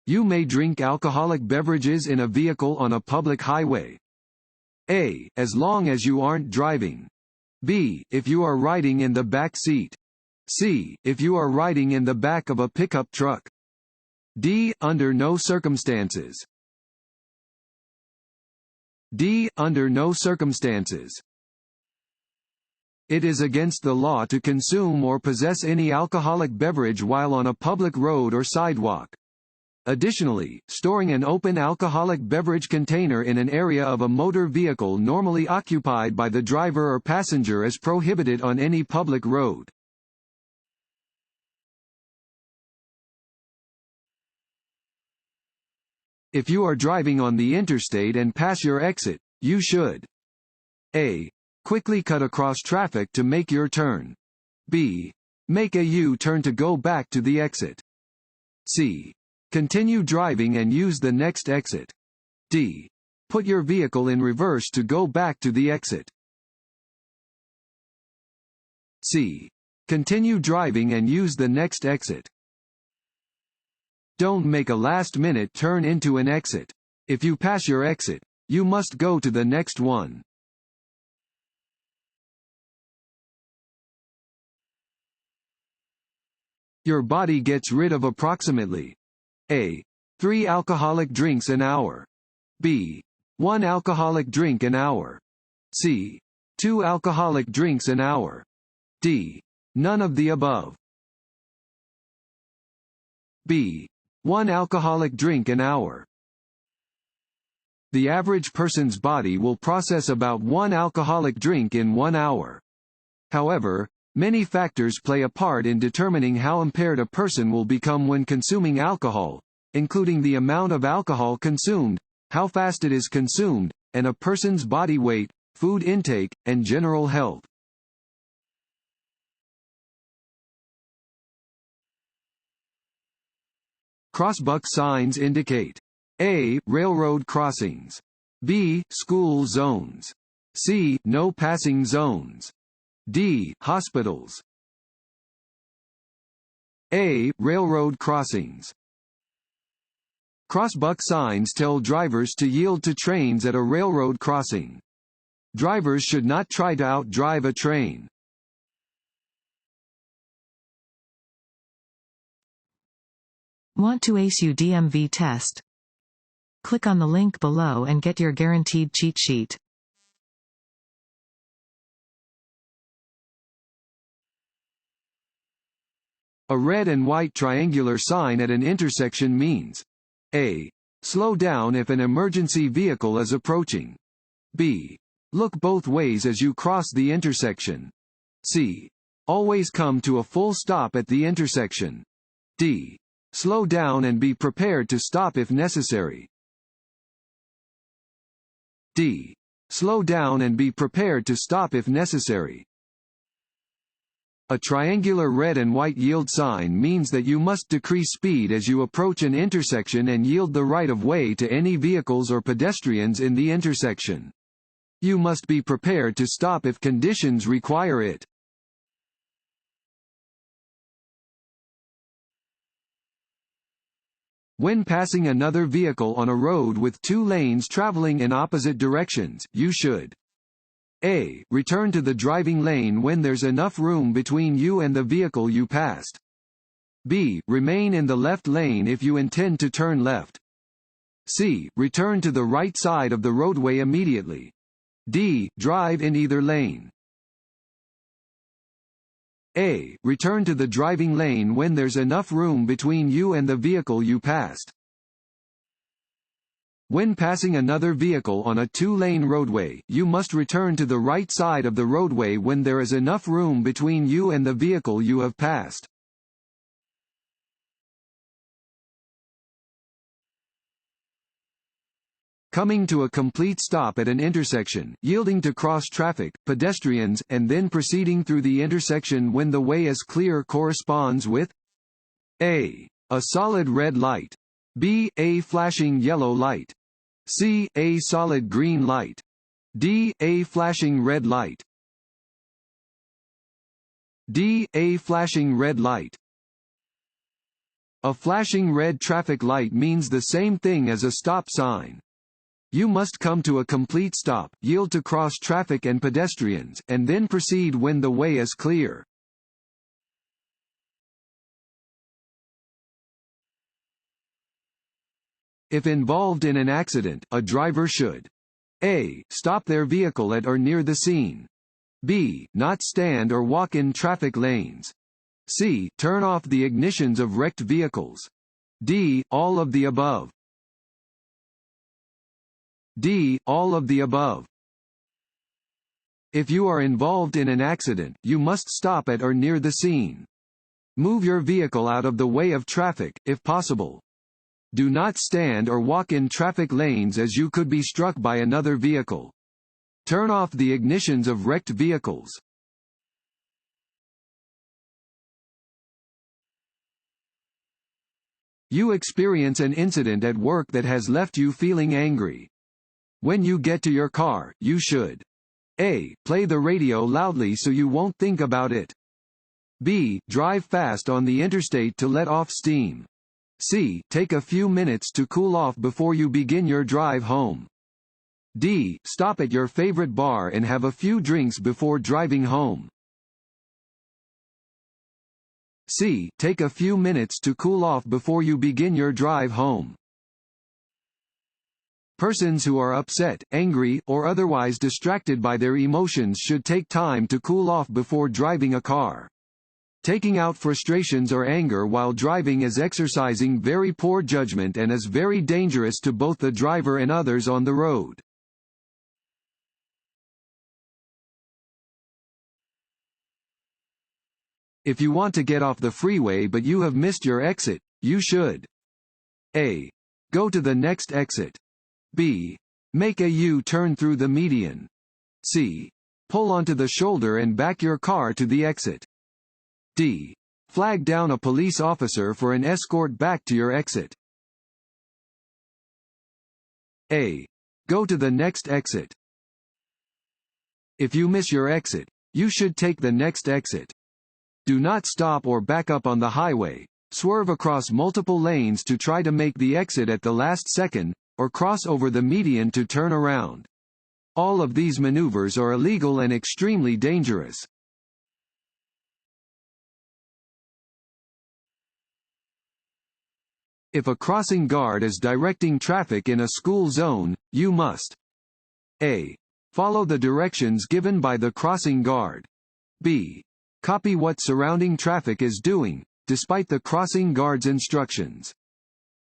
You may drink alcoholic beverages in a vehicle on a public highway. A. As long as you aren't driving. B. If you are riding in the back seat. C. If you are riding in the back of a pickup truck. D. Under no circumstances. D. Under no circumstances. It is against the law to consume or possess any alcoholic beverage while on a public road or sidewalk. Additionally, storing an open alcoholic beverage container in an area of a motor vehicle normally occupied by the driver or passenger is prohibited on any public road. If you are driving on the interstate and pass your exit, you should A. Quickly cut across traffic to make your turn. B. Make a U-turn to go back to the exit. C. Continue driving and use the next exit. D. Put your vehicle in reverse to go back to the exit. C. Continue driving and use the next exit. Don't make a last-minute turn into an exit. If you pass your exit, you must go to the next one. Your body gets rid of approximately A. 3 alcoholic drinks an hour. B. 1 alcoholic drink an hour. C. 2 alcoholic drinks an hour. D. None of the above. B. 1 alcoholic drink an hour. The average person's body will process about 1 alcoholic drink in 1 hour. However, many factors play a part in determining how impaired a person will become when consuming alcohol, including the amount of alcohol consumed, how fast it is consumed, and a person's body weight, food intake, and general health. Crossbuck signs indicate A. Railroad crossings. B. School zones. C. No passing zones. D. Hospitals. A. Railroad crossings. Crossbuck signs tell drivers to yield to trains at a railroad crossing. Drivers should not try to outdrive a train. Want to ace your DMV test? Click on the link below and get your guaranteed cheat sheet. A red and white triangular sign at an intersection means A. Slow down if an emergency vehicle is approaching. B. Look both ways as you cross the intersection. C. Always come to a full stop at the intersection. D. Slow down and be prepared to stop if necessary. D. Slow down and be prepared to stop if necessary. A triangular red and white yield sign means that you must decrease speed as you approach an intersection and yield the right of way to any vehicles or pedestrians in the intersection. You must be prepared to stop if conditions require it. When passing another vehicle on a road with 2 lanes traveling in opposite directions, you should A. Return to the driving lane when there's enough room between you and the vehicle you passed. B. Remain in the left lane if you intend to turn left. C. Return to the right side of the roadway immediately. D. Drive in either lane. A. Return to the driving lane when there's enough room between you and the vehicle you passed. When passing another vehicle on a 2-lane roadway, you must return to the right side of the roadway when there is enough room between you and the vehicle you have passed. Coming to a complete stop at an intersection, yielding to cross traffic, pedestrians, and then proceeding through the intersection when the way is clear corresponds with A. A solid red light. B. A flashing yellow light. C. A solid green light. D. A flashing red light. D. A flashing red light. A flashing red traffic light means the same thing as a stop sign. You must come to a complete stop, yield to cross traffic and pedestrians, and then proceed when the way is clear. If involved in an accident, a driver should A. Stop their vehicle at or near the scene. B. Not stand or walk in traffic lanes. C. Turn off the ignitions of wrecked vehicles. D. All of the above. D. All of the above. If you are involved in an accident, you must stop at or near the scene. Move your vehicle out of the way of traffic, if possible. Do not stand or walk in traffic lanes as you could be struck by another vehicle. Turn off the ignitions of wrecked vehicles. You experience an incident at work that has left you feeling angry. When you get to your car, you should A. Play the radio loudly so you won't think about it. B. Drive fast on the interstate to let off steam. C. Take a few minutes to cool off before you begin your drive home. D. Stop at your favorite bar and have a few drinks before driving home. C. Take a few minutes to cool off before you begin your drive home. Persons who are upset, angry, or otherwise distracted by their emotions should take time to cool off before driving a car. Taking out frustrations or anger while driving is exercising very poor judgment and is very dangerous to both the driver and others on the road. If you want to get off the freeway but you have missed your exit, you should A. Go to the next exit. B. Make a U-turn through the median. C. Pull onto the shoulder and back your car to the exit. D. Flag down a police officer for an escort back to your exit. A. Go to the next exit. If you miss your exit, you should take the next exit. Do not stop or back up on the highway, swerve across multiple lanes to try to make the exit at the last second, or cross over the median to turn around. All of these maneuvers are illegal and extremely dangerous. If a crossing guard is directing traffic in a school zone, you must A. Follow the directions given by the crossing guard. B. Copy what surrounding traffic is doing, despite the crossing guard's instructions.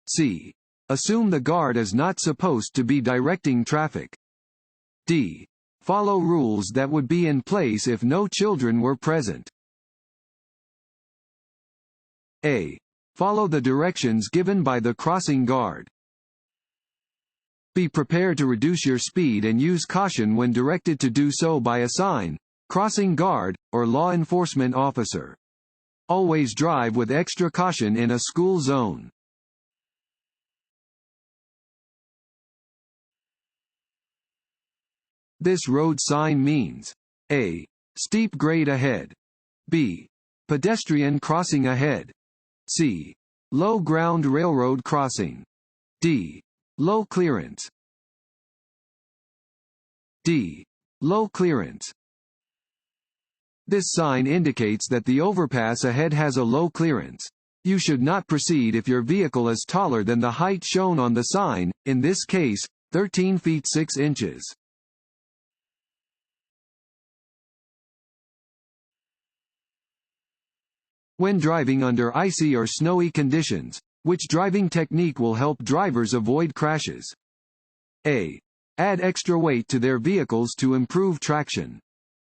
C. Assume the guard is not supposed to be directing traffic. D. Follow rules that would be in place if no children were present. A. Follow the directions given by the crossing guard. Be prepared to reduce your speed and use caution when directed to do so by a sign, crossing guard, or law enforcement officer. Always drive with extra caution in a school zone. This road sign means A. Steep grade ahead. B. Pedestrian crossing ahead. C. Low ground railroad crossing. D. Low clearance. D. Low clearance. This sign indicates that the overpass ahead has a low clearance. You should not proceed if your vehicle is taller than the height shown on the sign, in this case, 13 feet 6 inches. When driving under icy or snowy conditions, which driving technique will help drivers avoid crashes? A. Add extra weight to their vehicles to improve traction.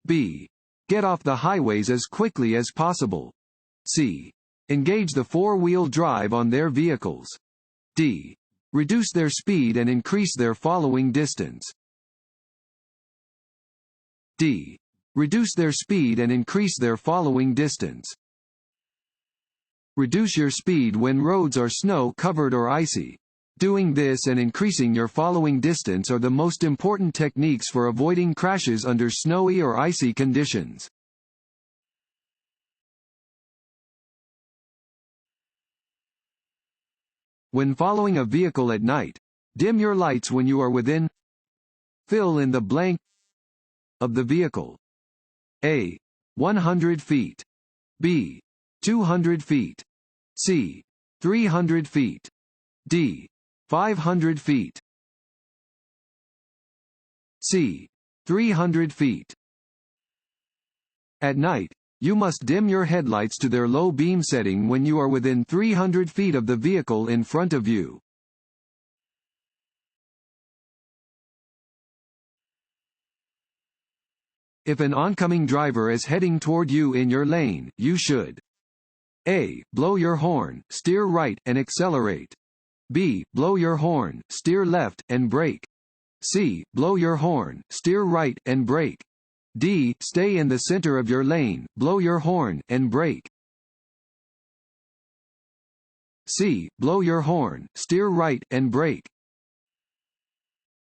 B. Get off the highways as quickly as possible. C. Engage the four-wheel drive on their vehicles. D. Reduce their speed and increase their following distance. D. Reduce their speed and increase their following distance. Reduce your speed when roads are snow-covered or icy. Doing this and increasing your following distance are the most important techniques for avoiding crashes under snowy or icy conditions. When following a vehicle at night, dim your lights when you are within. Fill in the blank of the vehicle. A. 100 feet. B. 200 feet. C. 300 feet. D. 500 feet. C. 300 feet. At night, you must dim your headlights to their low beam setting when you are within 300 feet of the vehicle in front of you. If an oncoming driver is heading toward you in your lane, you should: A. Blow your horn, steer right, and accelerate. B. Blow your horn, steer left, and brake. C. Blow your horn, steer right, and brake. D. Stay in the center of your lane, blow your horn, and brake. C. Blow your horn, steer right, and brake.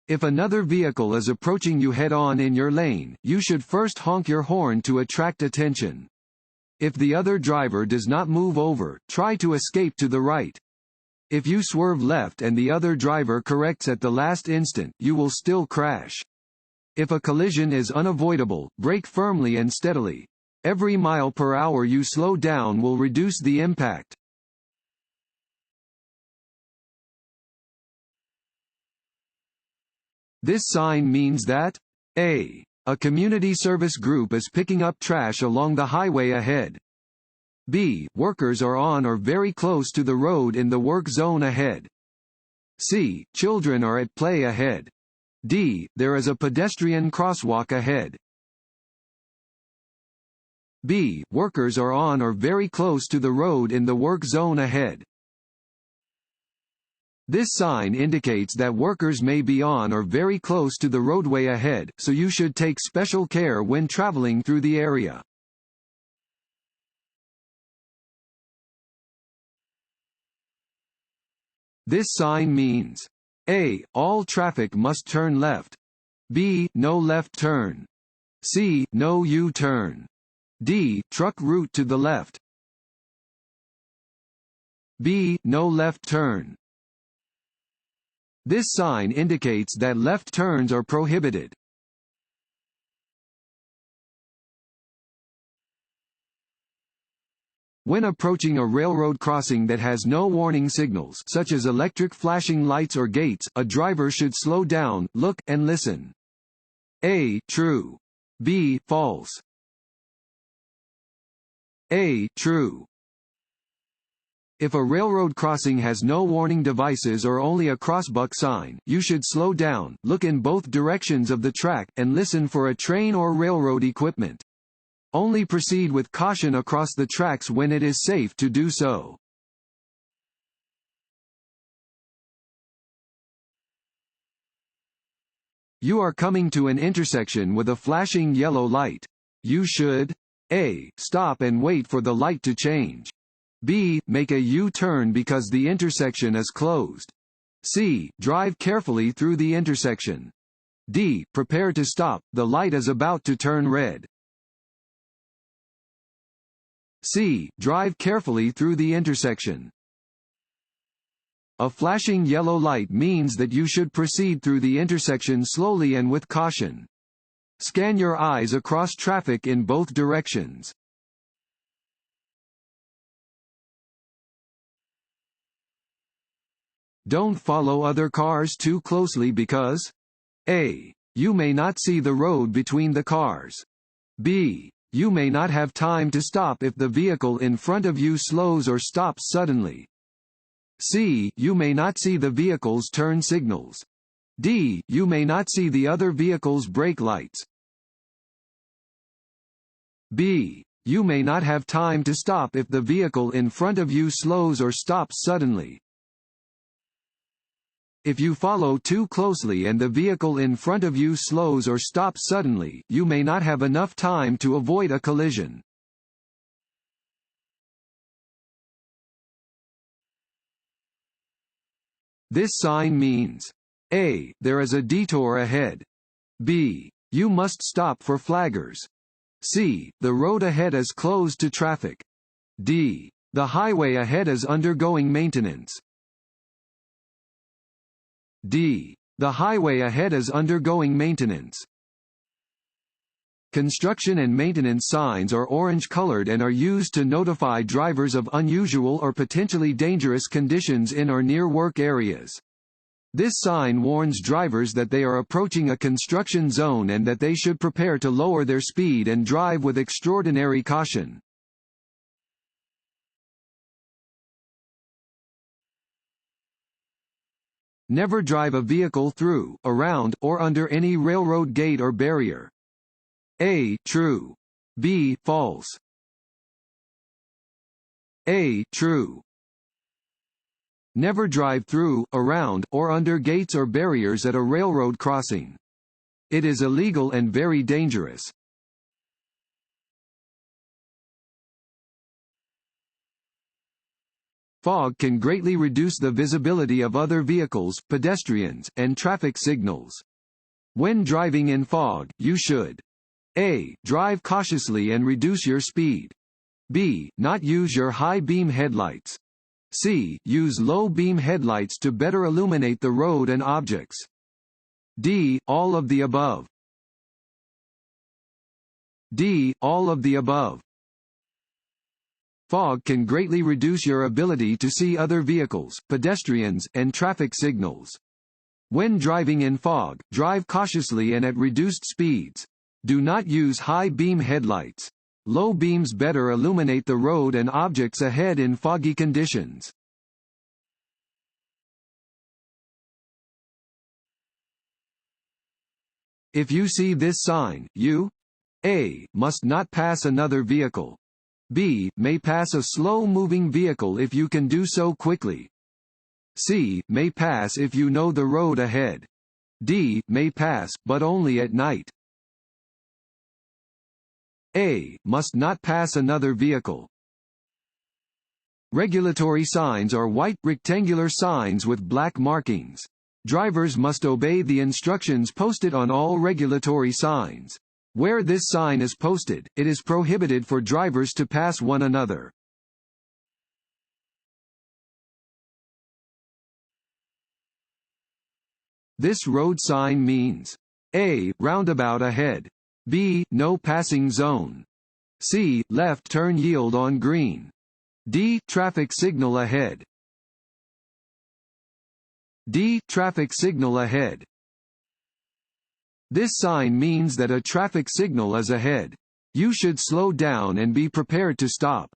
If another vehicle is approaching you head-on in your lane, you should first honk your horn to attract attention. If the other driver does not move over, try to escape to the right. If you swerve left and the other driver corrects at the last instant, you will still crash. If a collision is unavoidable, brake firmly and steadily. Every mile per hour you slow down will reduce the impact. This sign means that A. A community service group is picking up trash along the highway ahead. B. Workers are on or very close to the road in the work zone ahead. C. Children are at play ahead. D. There is a pedestrian crosswalk ahead. B. Workers are on or very close to the road in the work zone ahead. This sign indicates that workers may be on or very close to the roadway ahead, so you should take special care when traveling through the area. This sign means: A. All traffic must turn left. B. No left turn. C. No U-turn. D. Truck route to the left. B. No left turn. This sign indicates that left turns are prohibited. When approaching a railroad crossing that has no warning signals, such as electric flashing lights or gates, a driver should slow down, look, and listen. A. True. B. False. A. True. If a railroad crossing has no warning devices or only a crossbuck sign, you should slow down, look in both directions of the track, and listen for a train or railroad equipment. Only proceed with caution across the tracks when it is safe to do so. You are coming to an intersection with a flashing yellow light. You should: A. Stop and wait for the light to change. B. Make a U-turn because the intersection is closed. C. Drive carefully through the intersection. D. Prepare to stop, the light is about to turn red. C. Drive carefully through the intersection. A flashing yellow light means that you should proceed through the intersection slowly and with caution. Scan your eyes across traffic in both directions. Don't follow other cars too closely because: A. You may not see the road between the cars. B. You may not have time to stop if the vehicle in front of you slows or stops suddenly. C. You may not see the vehicle's turn signals. D. You may not see the other vehicle's brake lights. B. You may not have time to stop if the vehicle in front of you slows or stops suddenly. If you follow too closely and the vehicle in front of you slows or stops suddenly, you may not have enough time to avoid a collision. This sign means: A. There is a detour ahead. B. You must stop for flaggers. C. The road ahead is closed to traffic. D. The highway ahead is undergoing maintenance. D. The highway ahead is undergoing maintenance. Construction and maintenance signs are orange-colored and are used to notify drivers of unusual or potentially dangerous conditions in or near work areas. This sign warns drivers that they are approaching a construction zone and that they should prepare to lower their speed and drive with extraordinary caution. Never drive a vehicle through, around, or under any railroad gate or barrier. A. True. B. False. A. True. Never drive through, around, or under gates or barriers at a railroad crossing. It is illegal and very dangerous. Fog can greatly reduce the visibility of other vehicles, pedestrians, and traffic signals. When driving in fog, you should: A. Drive cautiously and reduce your speed. B. Not use your high beam headlights. C. Use low beam headlights to better illuminate the road and objects. D. All of the above. D. All of the above. Fog can greatly reduce your ability to see other vehicles, pedestrians, and traffic signals. When driving in fog, drive cautiously and at reduced speeds. Do not use high beam headlights. Low beams better illuminate the road and objects ahead in foggy conditions. If you see this sign, you: A. Must not pass another vehicle. B. May pass a slow-moving vehicle if you can do so quickly. C. May pass if you know the road ahead. D. May pass, but only at night. A. Must not pass another vehicle. Regulatory signs are white, rectangular signs with black markings. Drivers must obey the instructions posted on all regulatory signs. Where this sign is posted, it is prohibited for drivers to pass one another. This road sign means: A. Roundabout ahead. B. No passing zone. C. Left turn yield on green. D. Traffic signal ahead. D. Traffic signal ahead. This sign means that a traffic signal is ahead. You should slow down and be prepared to stop.